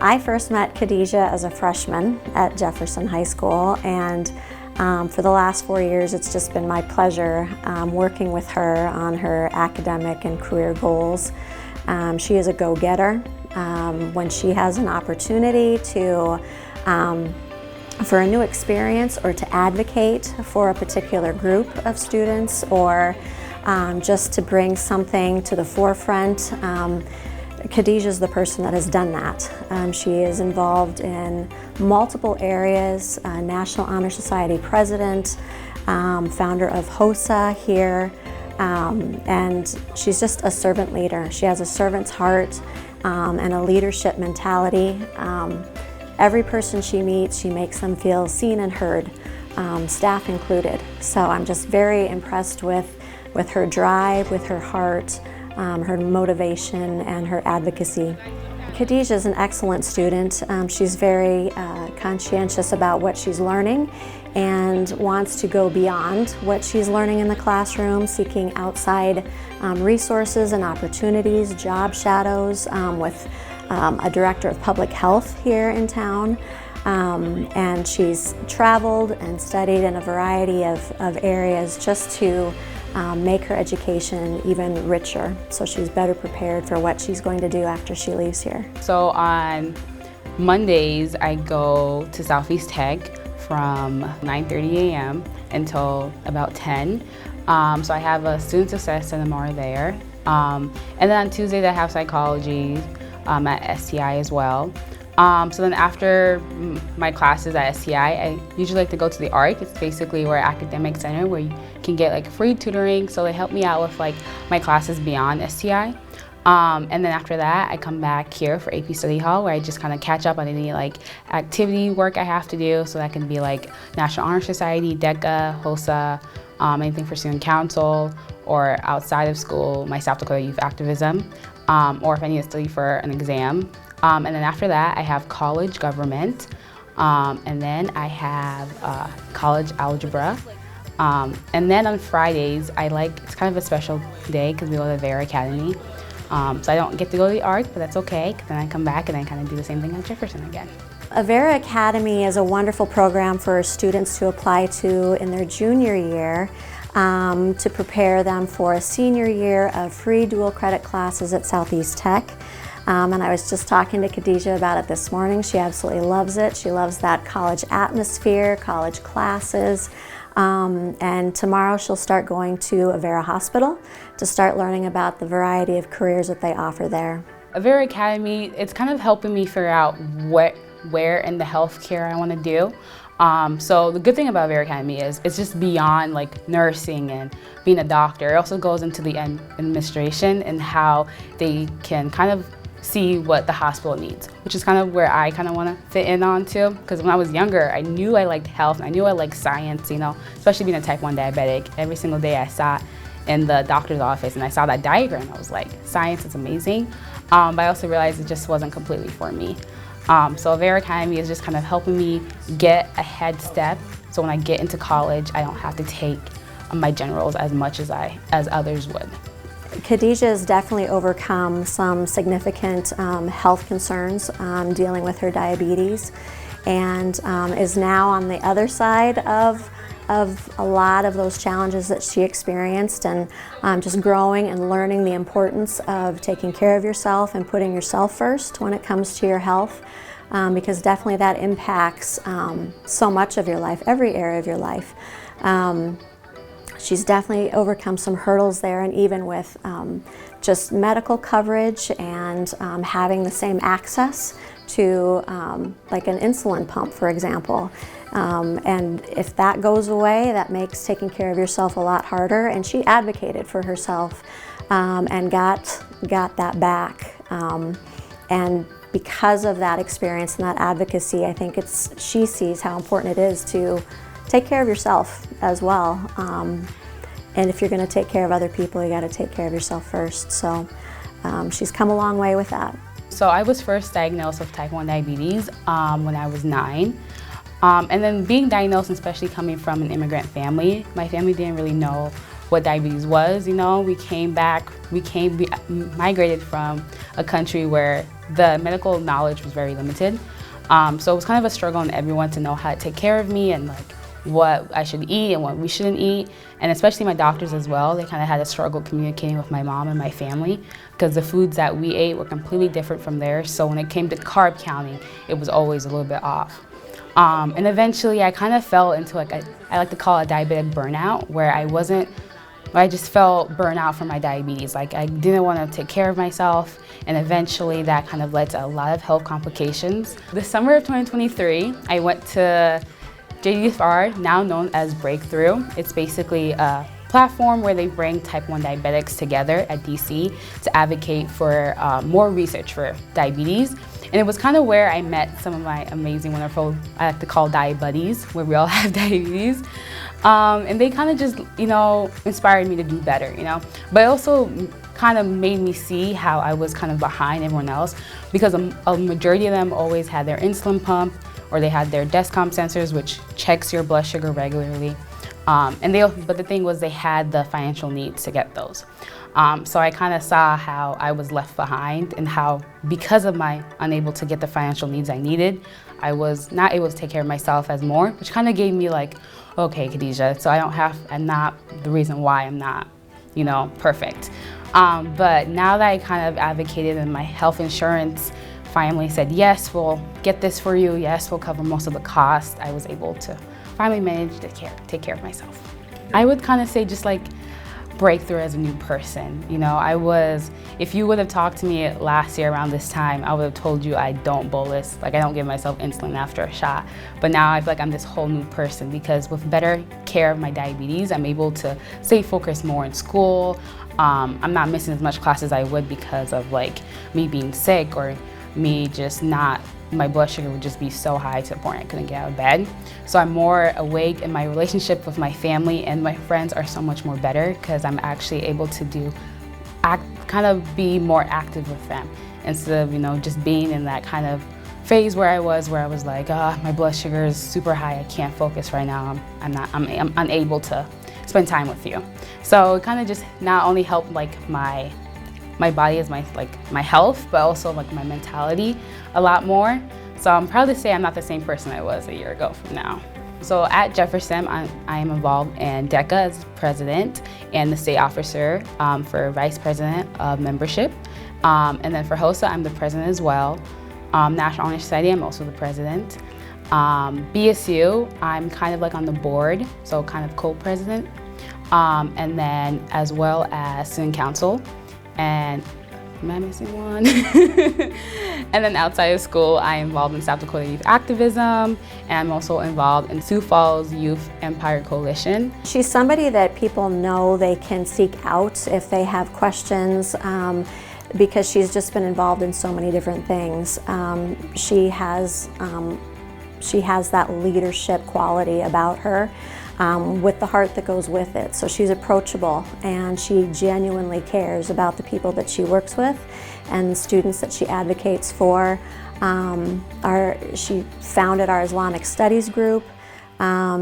I first met Khadidja as a freshman at Jefferson High School, and for the last 4 years it's just been my pleasure working with her on her academic and career goals. She is a go-getter. When she has an opportunity to for a new experience or to advocate for a particular group of students, or just to bring something to the forefront, Khadidja is the person that has done that. She is involved in multiple areas, National Honor Society president, founder of HOSA here, and she's just a servant leader. She has a servant's heart and a leadership mentality. Every person she meets, she makes them feel seen and heard, staff included. So I'm just very impressed with her drive, with her heart, her motivation, and her advocacy. Khadidja is an excellent student. She's very conscientious about what she's learning and wants to go beyond what she's learning in the classroom, seeking outside resources and opportunities, job shadows with a director of public health here in town. And she's traveled and studied in a variety of areas just to make her education even richer, so she's better prepared for what she's going to do after she leaves here. So on Mondays, I go to Southeast Tech from 9:30 a.m. until about 10. So I have a student success seminar there. And then on Tuesdays, I have psychology at STI as well. So then after my classes at STI, I usually like to go to the ARC. It's basically our academic center where you can get like free tutoring. So they help me out with like my classes beyond STI. And then after that, I come back here for AP Study Hall, where I just kind of catch up on any like activity work I have to do. So that can be like National Honor Society, DECA, HOSA, anything for student council, or outside of school, my South Dakota Youth Activism, or if I need to study for an exam. And then after that, I have college government, and then I have college algebra. And then on Fridays, it's kind of a special day because we go to the Vera Academy. So I don't get to go to the ARC, but that's okay, because then I come back and I kind of do the same thing at Jefferson again. Vera Academy is a wonderful program for students to apply to in their junior year to prepare them for a senior year of free dual credit classes at Southeast Tech. And I was just talking to Khadidja about it this morning. She absolutely loves it. She loves that college atmosphere, college classes. And tomorrow she'll start going to a Vera hospital to start learning about the variety of careers that they offer there. Vera Academy, it's kind of helping me figure out where in the healthcare I want to do. So the good thing about Vera Academy is it's just beyond like nursing and being a doctor. It also goes into the administration and how they can kind of see what the hospital needs, which is kind of where I kind of want to fit in on too. Because when I was younger, I knew I liked health and I knew I liked science, you know, especially being a type 1 diabetic. Every single day I sat in the doctor's office and I saw that diagram. I was like, science is amazing. But I also realized it just wasn't completely for me. So Vera Academy is just kind of helping me get a head step. So when I get into college, I don't have to take my generals as much as others would. Khadidja has definitely overcome some significant health concerns dealing with her diabetes, and is now on the other side of a lot of those challenges that she experienced, and just growing and learning the importance of taking care of yourself and putting yourself first when it comes to your health, because definitely that impacts so much of your life, every area of your life. She's definitely overcome some hurdles there, and even with just medical coverage and having the same access to like an insulin pump, for example. And if that goes away, that makes taking care of yourself a lot harder. And she advocated for herself and got that back. And because of that experience and that advocacy, I think she sees how important it is to take care of yourself as well. And if you're going to take care of other people, you got to take care of yourself first. So she's come a long way with that. So I was first diagnosed with type 1 diabetes when I was 9. And then being diagnosed, especially coming from an immigrant family, my family didn't really know what diabetes was. You know, we migrated from a country where the medical knowledge was very limited. So it was kind of a struggle on everyone to know how to take care of me and like what I should eat and what we shouldn't eat. And especially my doctors as well, they kind of had a struggle communicating with my mom and my family because the foods that we ate were completely different from theirs. So when it came to carb counting, it was always a little bit off. And eventually I kind of fell into like, I like to call it a diabetic burnout, where I just felt burnout from my diabetes. Like I didn't want to take care of myself, and eventually that kind of led to a lot of health complications. The summer of 2023, I went to JDFR, now known as Breakthrough. It's basically a platform where they bring type 1 diabetics together at DC to advocate for more research for diabetes. And it was kind of where I met some of my amazing, wonderful, I like to call buddies, where we all have diabetes. And they kind of just, inspired me to do better, But it also kind of made me see how I was kind of behind everyone else, because a majority of them always had their insulin pump, or they had their DESCOM sensors, which checks your blood sugar regularly. But the thing was, they had the financial needs to get those. So I kind of saw how I was left behind, and how, because of my unable to get the financial needs I needed, I was not able to take care of myself as more, which kind of gave me like, okay, Khadidja, so I'm not the reason why I'm not, perfect. But now that I kind of advocated and my health insurance finally said, yes, we'll get this for you, yes, we'll cover most of the cost, I was able to finally manage to take care of myself. I would kind of say just like breakthrough as a new person. If you would have talked to me last year around this time, I would have told you I don't bolus, like I don't give myself insulin after a shot. But now I feel like I'm this whole new person, because with better care of my diabetes, I'm able to stay focused more in school. I'm not missing as much class as I would because of like me being sick, or me just my blood sugar would just be so high to the point I couldn't get out of bed. So I'm more awake, and my relationship with my family and my friends are so much more better, because I'm actually able to kind of be more active with them, instead of just being in that kind of phase where I was like, my blood sugar is super high, I can't focus right now, I'm unable to spend time with you. So it kind of just not only helped like my body as my health, but also like my mentality a lot more. So I'm proud to say I'm not the same person I was a year ago from now. So at Jefferson, I am involved in DECA as president, and the state officer for vice president of membership. And then for HOSA, I'm the president as well. National Honor Society, I'm also the president. BSU, I'm kind of like on the board, so kind of co-president. And then as well as student council. And am I missing one? And then outside of school, I'm involved in South Dakota youth activism, and I'm also involved in Sioux Falls Youth Empire Coalition. She's somebody that people know they can seek out if they have questions, because she's just been involved in so many different things. She has that leadership quality about her, with the heart that goes with it. So she's approachable, and she genuinely cares about the people that she works with and the students that she advocates for. She founded our Islamic Studies group.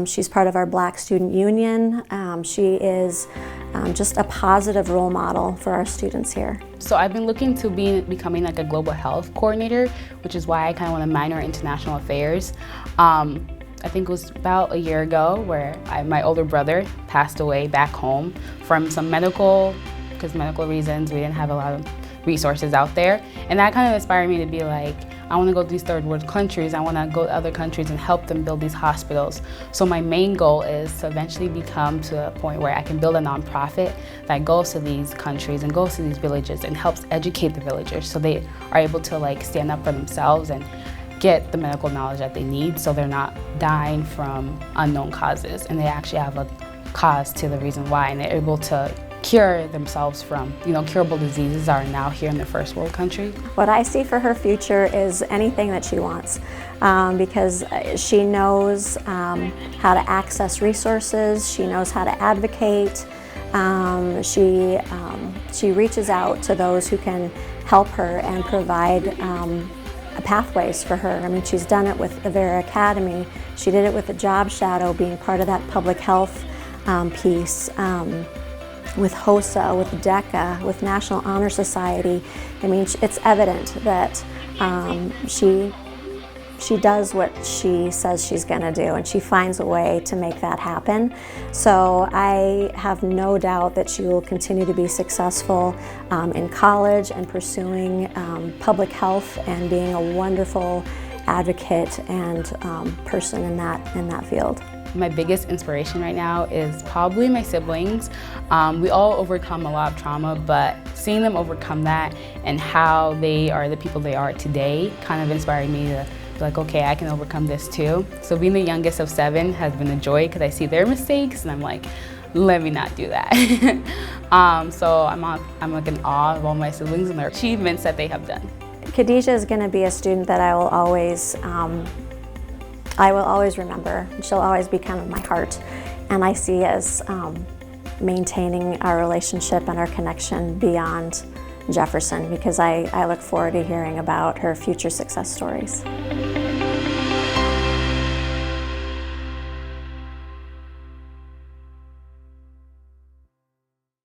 She's part of our Black Student Union. She is just a positive role model for our students here. So I've been looking to becoming like a global health coordinator, which is why I kind of want to minor in international affairs. I think it was about a year ago where my older brother passed away back home from some medical reasons. We didn't have a lot of resources out there. And that kind of inspired me to be like, I want to go to these third world countries. I want to go to other countries and help them build these hospitals. So my main goal is to eventually become to a point where I can build a nonprofit that goes to these countries and goes to these villages and helps educate the villagers, so they are able to like stand up for themselves and get the medical knowledge that they need, so they're not dying from unknown causes, and they actually have a cause to the reason why, and they're able to cure themselves from, curable diseases are now here in the first world country. What I see for her future is anything that she wants, because she knows how to access resources, she knows how to advocate, she reaches out to those who can help her and provide pathways for her. I mean, she's done it with the Vera Academy. She did it with the Job Shadow, being part of that public health piece, with HOSA, with DECA, with National Honor Society. I mean, it's evident that She does what she says she's going to do, and she finds a way to make that happen. So I have no doubt that she will continue to be successful in college and pursuing public health and being a wonderful advocate and person in that field. My biggest inspiration right now is probably my siblings. We all overcome a lot of trauma, but seeing them overcome that and how they are the people they are today kind of inspired me to be like, okay, I can overcome this too. So being the youngest of 7 has been a joy because I see their mistakes and I'm like, let me not do that. So I'm like in awe of all my siblings and their achievements that they have done. Khadidja is going to be a student that I will always remember. She'll always be kind of my heart, and I see as maintaining our relationship and our connection beyond Jefferson, because I look forward to hearing about her future success stories.